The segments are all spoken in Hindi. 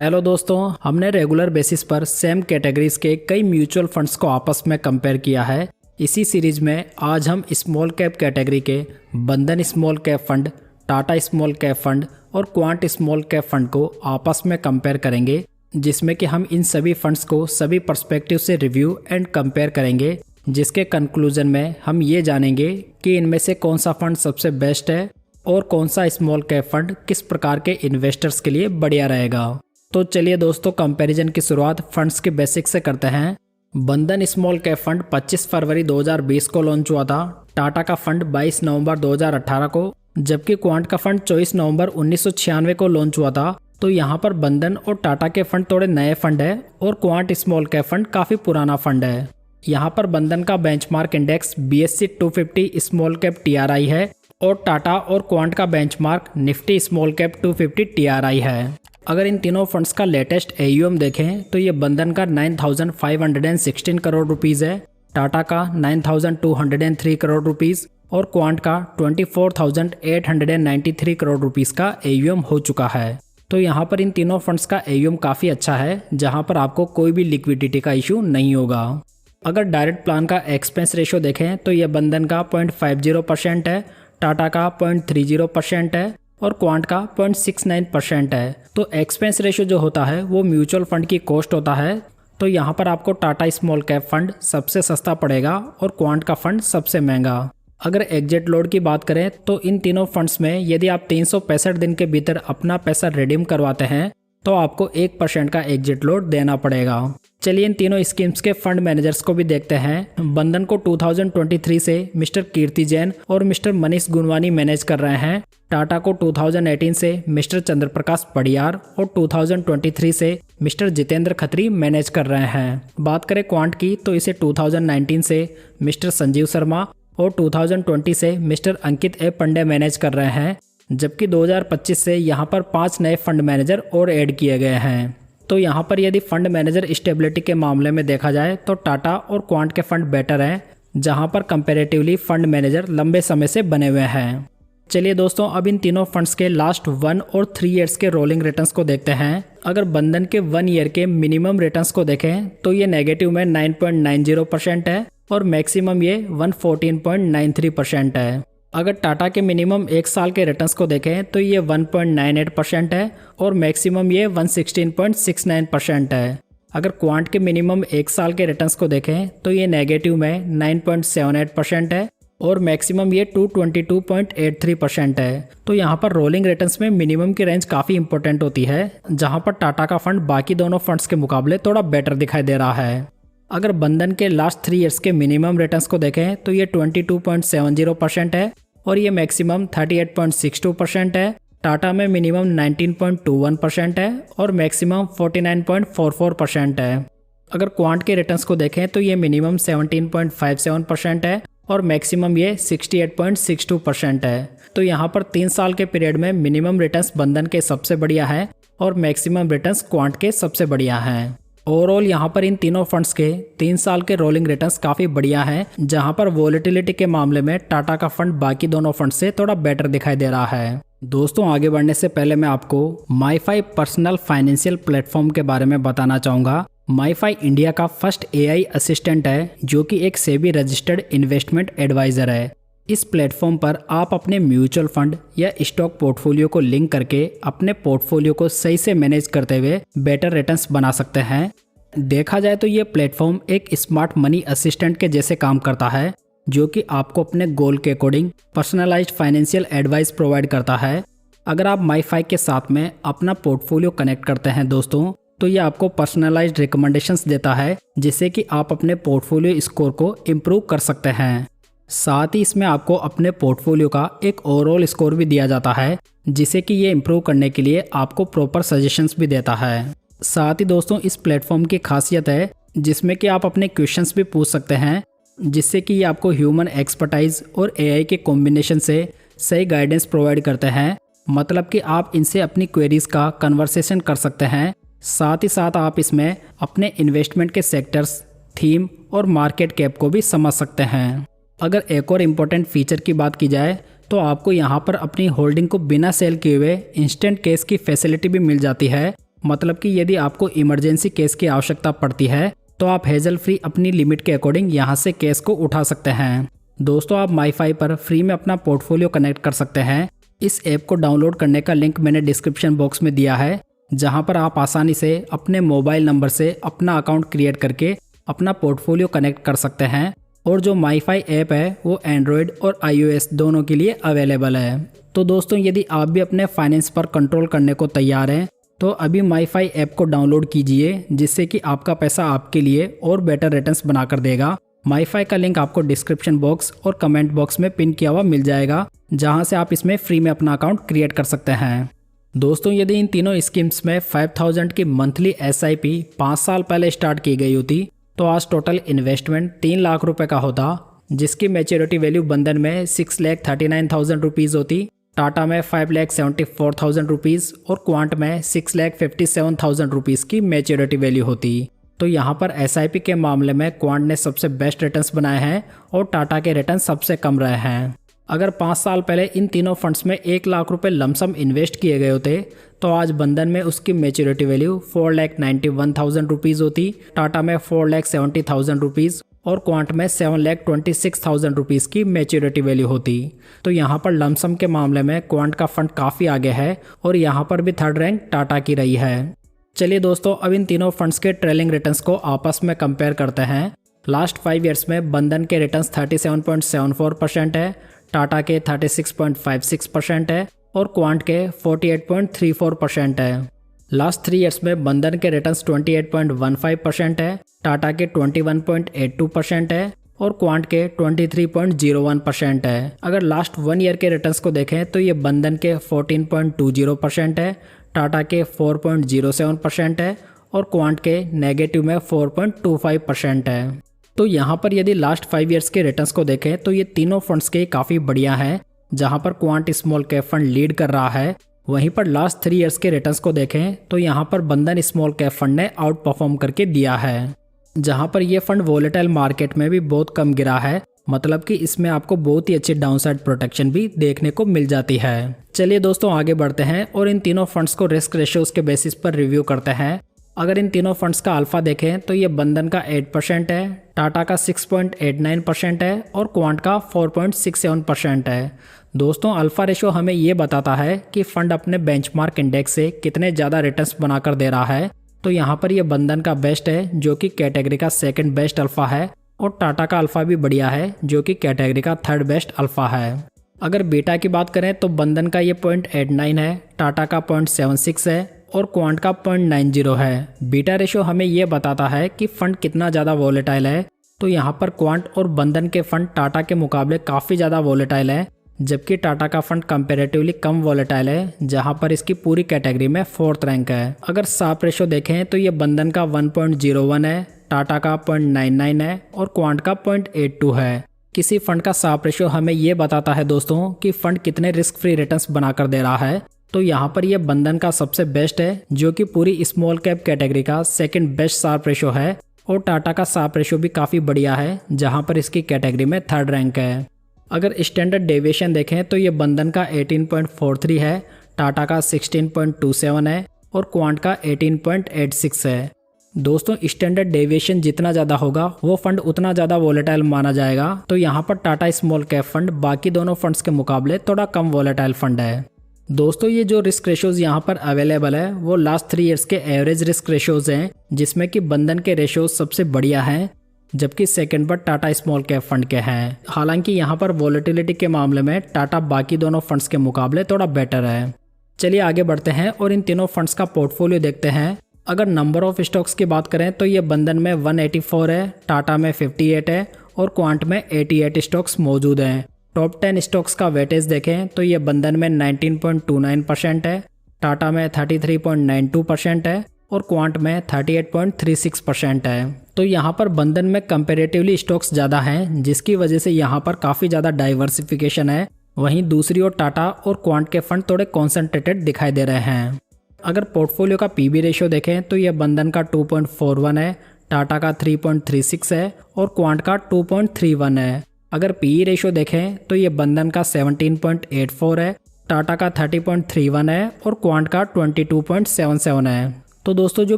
हेलो दोस्तों, हमने रेगुलर बेसिस पर सेम कैटेगरीज के कई म्यूचुअल फंड्स को आपस में कंपेयर किया है। इसी सीरीज में आज हम स्मॉल कैप कैटेगरी के बंधन small cap fund, Tata small cap fund और क्वांट स्मॉल कैप फंड को आपस में कंपेयर करेंगे, जिसमें कि हम इन सभी फंड्स को सभी पर्सपेक्टिव से रिव्यू एंड कंपेयर करेंगे, जिसके कंक्लूजन में हम ये जानेंगे कि इनमें से कौन सा फंड सबसे बेस्ट है और कौन सा स्मॉल कैप फंड किस प्रकार के इन्वेस्टर्स के लिए बढ़िया रहेगा। तो चलिए दोस्तों, कंपैरिजन की शुरुआत फंड्स के बेसिक से करते हैं। बंधन स्मॉल कैप फंड 25 फरवरी 2020 को लॉन्च हुआ था। टाटा का फंड 22 नवंबर 2018 को, जबकि क्वांट का फंड 24 नवंबर 1996 को लॉन्च हुआ था। तो यहाँ पर बंधन और टाटा के फंड थोड़े नए फंड है और क्वांट स्मॉल कैप फंड काफी पुराना फंड है। यहाँ पर बंधन का benchmark index BSE 250 small cap TRI है और टाटा और क्वांट का benchmark Nifty small cap 250 TRI है। अगर इन तीनों फंड्स का लेटेस्ट AUM देखें तो ये बंधन का 9,516 करोड़ रुपीस है, टाटा का 9,203 करोड़ रुपीस और क्वांट का 24,893 करोड़ रुपीस का AUM हो चुका है। तो यहाँ पर इन तीनों फंड्स का AUM काफ़ी अच्छा है, जहाँ पर आपको कोई भी लिक्विडिटी का इशू नहीं होगा। अगर डायरेक्ट प्लान का एक्सपेंस रेशो देखें तो ये बंधन का 0.50% है, टाटा का 0.30% है और क्वांट का 0.69% है। तो एक्सपेंस रेशियो जो होता है वो म्यूचुअल फंड की कॉस्ट होता है। तो यहाँ पर आपको टाटा स्मॉल कैप फंड सबसे सस्ता पड़ेगा और क्वांट का फंड सबसे महंगा। अगर एग्जिट लोड की बात करें तो इन तीनों फंड्स में यदि आप 365 दिन के भीतर अपना पैसा रिडीम करवाते हैं तो आपको 1% का एग्जिट लोड देना पड़ेगा। चलिए इन तीनों स्कीम्स के फंड मैनेजर्स को भी देखते हैं। बंधन को 2023 से मिस्टर कीर्ति जैन और मिस्टर मनीष गुनवानी मैनेज कर रहे हैं। टाटा को 2018 से मिस्टर चंद्र प्रकाश पडियार और 2023 से मिस्टर जितेंद्र खत्री मैनेज कर रहे हैं। बात करें क्वांट की तो इसे 2019 से मिस्टर संजीव शर्मा और 2020 से मिस्टर अंकित ए पंडे मैनेज कर रहे हैं, जबकि 2025 से यहाँ पर 5 नए फंड मैनेजर और ऐड किए गए हैं। तो यहाँ पर यदि फंड मैनेजर स्टेबिलिटी के मामले में देखा जाए तो टाटा और क्वांट के फंड बेटर हैं, जहाँ पर कंपैरेटिवली फंड मैनेजर लंबे समय से बने हुए हैं। चलिए दोस्तों, अब इन तीनों फंड्स के लास्ट 1 और 3 ईयर्स के रोलिंग रिटर्न्स को देखते हैं। अगर बंधन के 1 ईयर के मिनिमम रिटर्न्स को देखें तो ये नेगेटिव में 9.90% है और मैक्सिमम ये 114.93% है। अगर टाटा के मिनिमम 1 साल के रिटर्न्स को देखें तो ये 1.98% है और मैक्सिमम ये 116.69% है। अगर क्वांट के मिनिमम 1 साल के रिटर्न्स को देखें तो ये नेगेटिव में 9.78% है और मैक्सिमम ये 222.83% है। तो यहाँ पर रोलिंग रिटर्न्स में मिनिमम की रेंज काफ़ी इंपॉर्टेंट होती है, जहाँ पर टाटा का फंड बाकी दोनों फंड्स के मुकाबले थोड़ा बेटर दिखाई दे रहा है। अगर बंधन के लास्ट 3 ईयर्स के मिनिमम रिटर्न्स को देखें तो ये 22.70% है और ये मैक्सिमम 38.62% है। टाटा में मिनिमम 19.21% है और मैक्सिमम 49.44% है। अगर क्वांट के रिटर्न्स को देखें तो ये मिनिमम 17.57% है और मैक्सिमम ये 68.62% है। तो यहाँ पर 3 साल के पीरियड में मिनिमम रिटर्न्स बंधन के सबसे बढ़िया है और मैक्सिमम रिटर्न्स क्वांट के सबसे बढ़िया हैं। ओवरऑल यहाँ पर इन तीनों फंड्स के 3 साल के रोलिंग रिटर्न्स काफ़ी बढ़िया हैं, जहाँ पर वोलेटिलिटी के मामले में टाटा का फंड बाकी दोनों फंड से थोड़ा बेटर दिखाई दे रहा है। दोस्तों, आगे बढ़ने से पहले मैं आपको माईफाई पर्सनल फाइनेंशियल प्लेटफॉर्म के बारे में बताना चाहूँगा। माईफाई इंडिया का फर्स्ट AI असिस्टेंट है, जो कि एक सेबी रजिस्टर्ड इन्वेस्टमेंट एडवाइजर है। इस प्लेटफॉर्म पर आप अपने म्यूचुअल फंड या स्टॉक पोर्टफोलियो को लिंक करके अपने पोर्टफोलियो को सही से मैनेज करते हुए बेटर रिटर्न्स बना सकते हैं। देखा जाए तो ये प्लेटफॉर्म एक स्मार्ट मनी असिस्टेंट के जैसे काम करता है, जो कि आपको अपने गोल के according personalised financial advice provide करता है। अगर आप माईफाई के साथ में अपना पोर्टफोलियो कनेक्ट करते हैं दोस्तों, तो ये आपको पर्सनलाइज्ड रिकमेंडेशंस देता है, जिससे कि आप अपने पोर्टफोलियो स्कोर को इम्प्रूव कर सकते हैं। साथ ही इसमें आपको अपने पोर्टफोलियो का एक ओवरऑल स्कोर भी दिया जाता है, जिसे कि ये इम्प्रूव करने के लिए आपको प्रॉपर सजेशंस भी देता है। साथ ही दोस्तों, इस प्लेटफॉर्म की खासियत है जिसमें कि आप अपने क्वेश्चंस भी पूछ सकते हैं, जिससे कि ये आपको ह्यूमन एक्सपर्टाइज और AI के कॉम्बिनेशन से सही गाइडेंस प्रोवाइड करते हैं। मतलब कि आप इनसे अपनी क्वेरीज का कन्वर्सेशन कर सकते हैं। साथ ही साथ आप इसमें अपने इन्वेस्टमेंट के सेक्टर्स, थीम और मार्केट कैप को भी समझ सकते हैं। अगर एक और इम्पोर्टेंट फीचर की बात की जाए तो आपको यहाँ पर अपनी होल्डिंग को बिना सेल किए हुए इंस्टेंट कैश की फैसिलिटी भी मिल जाती है। मतलब कि यदि आपको इमरजेंसी कैश की आवश्यकता पड़ती है तो आप हेजल फ्री अपनी लिमिट के अकॉर्डिंग यहाँ से कैश को उठा सकते हैं। दोस्तों, आप माईफाई पर फ्री में अपना पोर्टफोलियो कनेक्ट कर सकते हैं। इस ऐप को डाउनलोड करने का लिंक मैंने डिस्क्रिप्शन बॉक्स में दिया है, जहां पर आप आसानी से अपने मोबाइल नंबर से अपना अकाउंट क्रिएट करके अपना पोर्टफोलियो कनेक्ट कर सकते हैं। और जो माईफाई ऐप है वो एंड्रॉयड और iOS दोनों के लिए अवेलेबल है। तो दोस्तों, यदि आप भी अपने फाइनेंस पर कंट्रोल करने को तैयार हैं तो अभी माईफाई ऐप को डाउनलोड कीजिए, जिससे कि आपका पैसा आपके लिए और बेटर रिटर्न्स बनाकर देगा। माईफाई का लिंक आपको डिस्क्रिप्शन बॉक्स और कमेंट बॉक्स में पिन किया हुआ मिल जाएगा, जहां से आप इसमें फ्री में अपना अकाउंट क्रिएट कर सकते हैं। दोस्तों, यदि इन तीनों स्कीम्स में 5000 की मंथली SIP 5 साल पहले स्टार्ट की गई होती तो आज टोटल इन्वेस्टमेंट 3 लाख रुपए का होता, जिसकी मैच्योरिटी वैल्यू बंधन में 6,39,000 रुपीज़ होती, टाटा में 5,74,000 रुपीज़ और क्वांट में 6,57,000 रुपीज़ की मैच्योरिटी वैल्यू होती। तो यहाँ पर SIP के मामले में क्वांट ने सबसे बेस्ट रिटर्न्स बनाए हैं और टाटा के रिटर्न सबसे कम रहे हैं। अगर 5 साल पहले इन तीनों फंड्स में 1 लाख रुपए लमसम इन्वेस्ट किए गए होते तो आज बंधन में उसकी मैच्योरिटी वैल्यू 4,91,000 रुपीज़ होती, टाटा में 4,70,000 रुपीज़ और क्वांट में 7,26,000 रुपीज़ की मैच्योरिटी वैल्यू होती। तो यहाँ पर लमसम के मामले में क्वांट का फंड काफ़ी आगे है और यहाँ पर भी थर्ड रैंक टाटा की रही है। चलिए दोस्तों, अब इन तीनों फंड्स के ट्रेलिंग रिटर्न्स को आपस में कंपेयर करते हैं। लास्ट 5 ईयर्स में बंधन के रिटर्न्स 37.74% है, टाटा के 36.56% है और क्वांट के 48.34% है। लास्ट 3 ईयर्स में बंधन के रिटर्न्स 28.15% है, टाटा के 21.82% है और क्वांट के 23.01% है। अगर लास्ट 1 ईयर के रिटर्न्स को देखें तो ये बंधन के 14.20% है, टाटा के 4.07% है और क्वांट के नेगेटिव में 4.25% है। तो यहाँ पर यदि लास्ट 5 ईयर्स के रिटर्न्स को देखें तो ये तीनों फंड्स के काफ़ी बढ़िया हैं, जहाँ पर quant small cap fund lead कर रहा है। वहीं पर लास्ट 3 ईयर्स के रिटर्न्स को देखें तो यहाँ पर बंधन स्मॉल कैप फंड ने आउट परफॉर्म करके दिया है, जहाँ पर ये फंड वोलेटाइल मार्केट में भी बहुत कम गिरा है, मतलब कि इसमें आपको बहुत ही अच्छी डाउनसाइड प्रोटेक्शन भी देखने को मिल जाती है। चलिए दोस्तों, आगे बढ़ते हैं और इन तीनों फंड्स को रिस्क रेशियोज के बेसिस पर रिव्यू करते हैं। अगर इन तीनों फंड्स का अल्फा देखें तो ये बंधन का 8% है, टाटा का 6.89% है और क्वांट का 4.67% है। दोस्तों, अल्फा रेशो हमें ये बताता है कि फंड अपने बेंचमार्क इंडेक्स से कितने ज़्यादा रिटर्न्स बनाकर दे रहा है। तो यहाँ पर ये बंधन का बेस्ट है, जो कि कैटेगरी का सेकंड बेस्ट अल्फा है, और टाटा का अल्फा भी बढ़िया है, जो कि कैटेगरी का थर्ड बेस्ट अल्फा है। अगर बीटा की बात करें तो बंधन का ये 0.89 है, टाटा का 0.76 है और क्वांट का 0.90 है। बीटा रेशो हमें ये बताता है कि फंड कितना ज़्यादा वोलेटाइल है। तो यहाँ पर क्वांट और बंधन के फंड टाटा के मुकाबले काफ़ी ज़्यादा वोलेटाइल है, जबकि टाटा का फंड कंपैरेटिवली कम वोलेटाइल है, जहाँ पर इसकी पूरी कैटेगरी में 4th रैंक है। अगर साप रेशो देखें तो ये बंधन का 1.01 है, टाटा का 0.99 है और क्वांट का 0.82 है। किसी फंड का साप रेशो हमें ये बताता है दोस्तों कि फंड कितने रिस्क फ्री रिटर्न्स बनाकर दे रहा है। तो यहाँ पर ये बंधन का सबसे बेस्ट है, जो कि पूरी स्मॉल कैप कैटेगरी का सेकंड बेस्ट साप रेशो है, और टाटा का साप रेशो भी काफ़ी बढ़िया है, जहाँ पर इसकी कैटेगरी में 3rd रैंक है। अगर स्टैंडर्ड डेविएशन देखें तो ये बंधन का 18.43 है, टाटा का 16.27 है और क्वांट का 18.86 है। दोस्तों, स्टैंडर्ड डेविएशन जितना ज़्यादा होगा वो फंड उतना ज़्यादा वोलेटाइल माना जाएगा। तो यहाँ पर टाटा स्मॉल कैप फंड बाकी दोनों फंड्स के मुकाबले थोड़ा कम वोलेटाइल फंड है। दोस्तों, ये जो रिस्क रेशोज यहाँ पर अवेलेबल है वो लास्ट 3 ईयर्स के एवरेज रिस्क रेशोज हैं, जिसमें कि बंधन के रेशोज सबसे बढ़िया हैं, जबकि सेकंड पर टाटा स्मॉल कैप फंड के हैं। हालांकि यहाँ पर वोलेटिलिटी के मामले में टाटा बाकी दोनों फंड्स के मुकाबले थोड़ा बेटर है। चलिए आगे बढ़ते हैं और इन तीनों फंड्स का पोर्टफोलियो देखते हैं। अगर नंबर ऑफ स्टॉक्स की बात करें तो ये बंधन में 184 है, टाटा में 58 है और क्वांट में 88 स्टॉक्स मौजूद हैं। टॉप 10 स्टॉक्स का वेटेज देखें तो ये बंधन में 19.29% है, टाटा में 33.92% है और क्वांट में 38.36% है। तो यहाँ पर बंधन में कंपैरेटिवली स्टॉक्स ज़्यादा हैं, जिसकी वजह से यहाँ पर काफ़ी ज़्यादा डाइवर्सिफिकेशन है। वहीं दूसरी ओर टाटा और क्वांट के फंड थोड़े कॉन्सेंट्रेटेड दिखाई दे रहे हैं। अगर पोर्टफोलियो का पीबी रेशियो देखें तो यह बंधन का 2.41 है, टाटा का 3.36 है और क्वांट का 2.31 है। अगर पीई रेशियो देखें तो ये बंधन का 17.84 है, टाटा का 30.31 है और क्वांट का 22.77 है। तो दोस्तों जो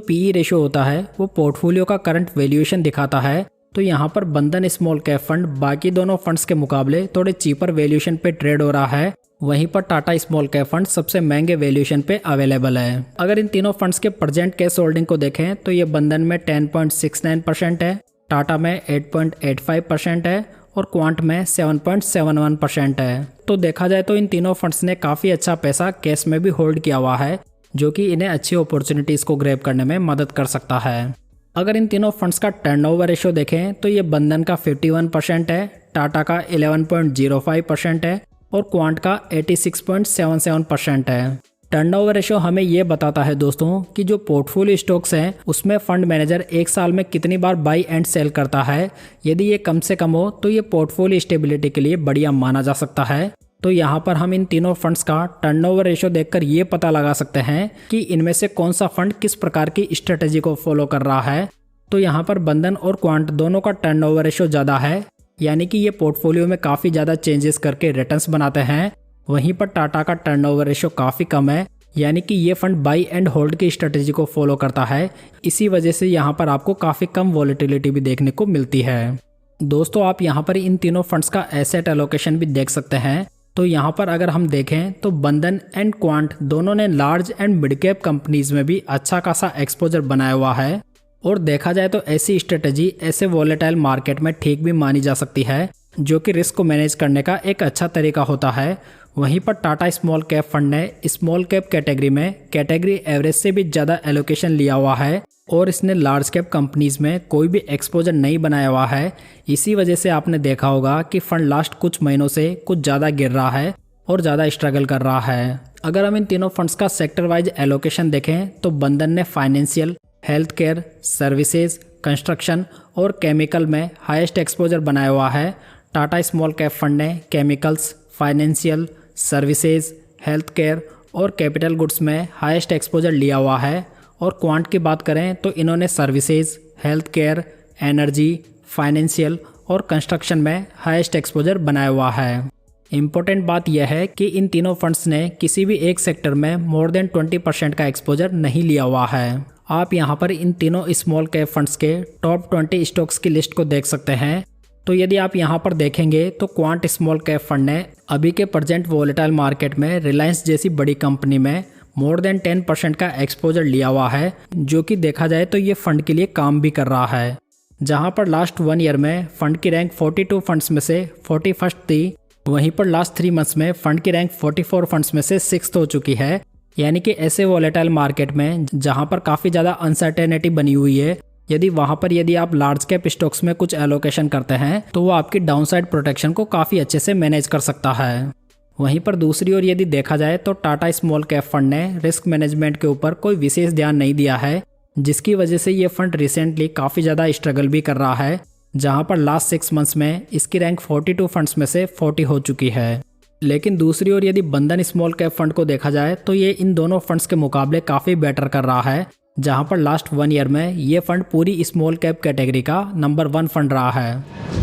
पीई रेशियो होता है वो पोर्टफोलियो का करंट वैल्यूएशन दिखाता है। तो यहाँ पर बंधन स्मॉल कैप फंड बाकी दोनों फंड्स के मुकाबले थोड़े चीपर वैल्यूएशन पे ट्रेड हो रहा है। वहीं पर टाटा स्मॉल कैप फंड सबसे महंगे वैल्यूएशन पे अवेलेबल है। अगर इन तीनों फंड्स के प्रेजेंट कैश होल्डिंग को देखें तो ये बंधन में 10.69% है, टाटा में 8.85% है और क्वांट में 7.71% है। तो देखा जाए तो इन तीनों फंड्स ने काफ़ी अच्छा पैसा कैश में भी होल्ड किया हुआ है, जो कि इन्हें अच्छी अपॉर्चुनिटीज़ को ग्रैब करने में मदद कर सकता है। अगर इन तीनों फंड्स का टर्नओवर रेशियो देखें तो ये बंधन का 51% है, टाटा का 11.05% है और क्वांट का 86.77% है। टर्नओवर रेशियो हमें ये बताता है दोस्तों कि जो पोर्टफोलियो स्टॉक्स हैं उसमें फंड मैनेजर एक साल में कितनी बार बाई एंड सेल करता है। यदि ये कम से कम हो तो ये पोर्टफोलियो स्टेबिलिटी के लिए बढ़िया माना जा सकता है। तो यहाँ पर हम इन तीनों फंड्स का टर्नओवर रेशियो देखकर ये पता लगा सकते हैं कि इनमें से कौन सा फंड किस प्रकार की स्ट्रेटेजी को फॉलो कर रहा है। तो यहाँ पर बंधन और क्वांट दोनों का टर्नओवर रेशियो ज़्यादा है, यानी कि ये पोर्टफोलियो में काफ़ी ज़्यादा चेंजेस करके रिटर्न्स बनाते हैं। वहीं पर टाटा का टर्नओवर रेशियो काफ़ी कम है, यानी कि ये फंड बाई एंड होल्ड की स्ट्रेटेजी को फॉलो करता है। इसी वजह से यहाँ पर आपको काफ़ी कम वॉलेटिलिटी भी देखने को मिलती है। दोस्तों आप यहाँ पर इन तीनों फंड्स का एसेट एलोकेशन भी देख सकते हैं। तो यहाँ पर अगर हम देखें तो बंधन एंड क्वांट दोनों ने large and mid cap companies में भी अच्छा खासा एक्सपोजर बनाया हुआ है। और देखा जाए तो ऐसी स्ट्रेटेजी ऐसे वॉलेटाइल मार्केट में ठीक भी मानी जा सकती है, जो कि रिस्क को मैनेज करने का एक अच्छा तरीका होता है। वहीं पर टाटा स्मॉल कैप फंड ने स्मॉल कैप कैटेगरी में कैटेगरी एवरेज से भी ज़्यादा एलोकेशन लिया हुआ है और इसने लार्ज कैप कंपनीज में कोई भी एक्सपोजर नहीं बनाया हुआ है। इसी वजह से आपने देखा होगा कि फंड लास्ट कुछ महीनों से कुछ ज़्यादा गिर रहा है और ज़्यादा स्ट्रगल कर रहा है। अगर हम इन तीनों फंड्स का सेक्टर वाइज एलोकेशन देखें तो बंधन ने financial, health care, services, construction और केमिकल में हाईएस्ट एक्सपोजर बनाया हुआ है। टाटा स्मॉल कैप फंड ने chemicals, financial, services, health care और कैपिटल गुड्स में हाईएस्ट एक्सपोजर लिया हुआ है। और क्वांट की बात करें तो इन्होंने services, health care, energy, financial और कंस्ट्रक्शन में हाईएस्ट एक्सपोजर बनाया हुआ है। इम्पोर्टेंट बात यह है कि इन तीनों फंड्स ने किसी भी एक सेक्टर में मोर देन 20% का एक्सपोजर नहीं लिया हुआ है। आप यहाँ पर इन तीनों स्मॉल कैप फंड्स के टॉप 20 स्टॉक्स की लिस्ट को देख सकते हैं। तो यदि आप यहाँ पर देखेंगे तो क्वांट स्मॉल कैप फंड ने अभी के प्रेजेंट वोलेटाइल मार्केट में रिलायंस जैसी बड़ी कंपनी में मोर देन 10% का एक्सपोजर लिया हुआ है, जो कि देखा जाए तो ये फंड के लिए काम भी कर रहा है। जहाँ पर लास्ट 1 ईयर में फंड की रैंक 42 फंड्स में से 41st थी, वहीं पर लास्ट 3 मंथ्स में फंड की रैंक 44 फंड्स में से 6th हो चुकी है। यानी कि ऐसे वोलेटाइल मार्केट में जहाँ पर काफ़ी ज़्यादा अनसर्टेनिटी बनी हुई है, यदि आप लार्ज कैप स्टॉक्स में कुछ एलोकेशन करते हैं तो वो आपकी डाउनसाइड प्रोटेक्शन को काफ़ी अच्छे से मैनेज कर सकता है। वहीं पर दूसरी ओर यदि देखा जाए तो टाटा स्मॉल कैप फंड ने रिस्क मैनेजमेंट के ऊपर कोई विशेष ध्यान नहीं दिया है, जिसकी वजह से ये फंड रिसेंटली काफ़ी ज़्यादा स्ट्रगल भी कर रहा है। जहां पर लास्ट 6 मंथ्स में इसकी रैंक 42 फंड्स में से 40 हो चुकी है। लेकिन दूसरी ओर यदि बंधन स्मॉल कैप फंड को देखा जाए तो ये इन दोनों फंड्स के मुकाबले काफ़ी बेटर कर रहा है, जहां पर लास्ट 1 ईयर में ये फंड पूरी स्मॉल कैप कैटेगरी का नंबर 1 फंड रहा है।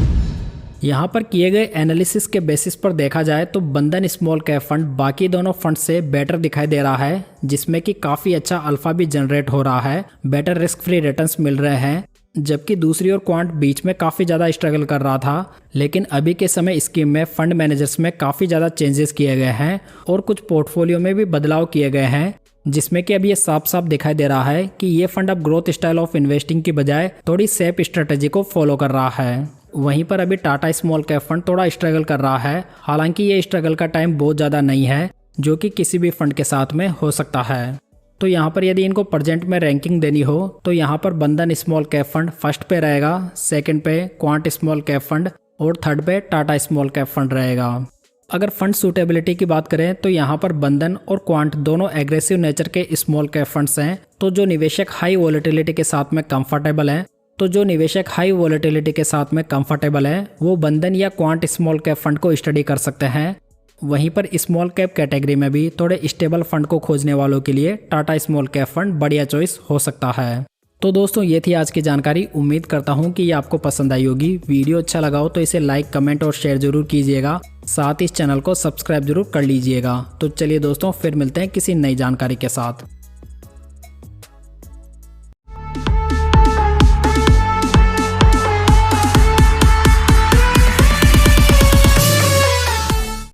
यहाँ पर किए गए एनालिसिस के बेसिस पर देखा जाए तो बंधन स्मॉल कैप फंड बाकी दोनों फंड से बेटर दिखाई दे रहा है, जिसमें कि काफ़ी अच्छा अल्फा भी जनरेट हो रहा है, बेटर रिस्क फ्री रिटर्न्स मिल रहे हैं। जबकि दूसरी ओर क्वांट बीच में काफ़ी ज़्यादा स्ट्रगल कर रहा था, लेकिन अभी के समय स्कीम में फंड मैनेजर्स में काफ़ी ज़्यादा चेंजेस किए गए हैं और कुछ पोर्टफोलियो में भी बदलाव किए गए हैं, जिसमें कि अब ये साफ साफ दिखाई दे रहा है कि ये फंड अब ग्रोथ स्टाइल ऑफ इन्वेस्टिंग की बजाय थोड़ी सेफ स्ट्रेटेजी को फॉलो कर रहा है। वहीं पर अभी टाटा स्मॉल कैप फंड थोड़ा स्ट्रगल कर रहा है, हालांकि ये स्ट्रगल का टाइम बहुत ज़्यादा नहीं है, जो कि किसी भी फंड के साथ में हो सकता है। तो यहाँ पर यदि इनको प्रेजेंट में रैंकिंग देनी हो तो यहाँ पर बंधन स्मॉल कैप फंड फर्स्ट पे रहेगा, सेकंड पे क्वांट स्मॉल कैप फंड और थर्ड पे टाटा स्मॉल कैप फंड रहेगा। अगर फंड सूटेबिलिटी की बात करें तो यहाँ पर बंधन और क्वांट दोनों एग्रेसिव नेचर के स्मॉल कैप फंड्स हैं। तो जो निवेशक हाई वॉलेटिलिटी के साथ में कंफर्टेबल है वो बंधन या क्वांट स्मॉल कैप फंड को स्टडी कर सकते हैं। वहीं पर स्मॉल कैप कैटेगरी में भी थोड़े स्टेबल फंड को खोजने वालों के लिए टाटा स्मॉल कैप फंड बढ़िया चॉइस हो सकता है। तो दोस्तों ये थी आज की जानकारी। उम्मीद करता हूँ कि ये आपको पसंद आई होगी। वीडियो अच्छा लगा हो तो इसे लाइक, कमेंट और शेयर जरूर कीजिएगा। साथ ही इस चैनल को सब्सक्राइब जरूर कर लीजिएगा। तो चलिए दोस्तों फिर मिलते हैं किसी नई जानकारी के साथ।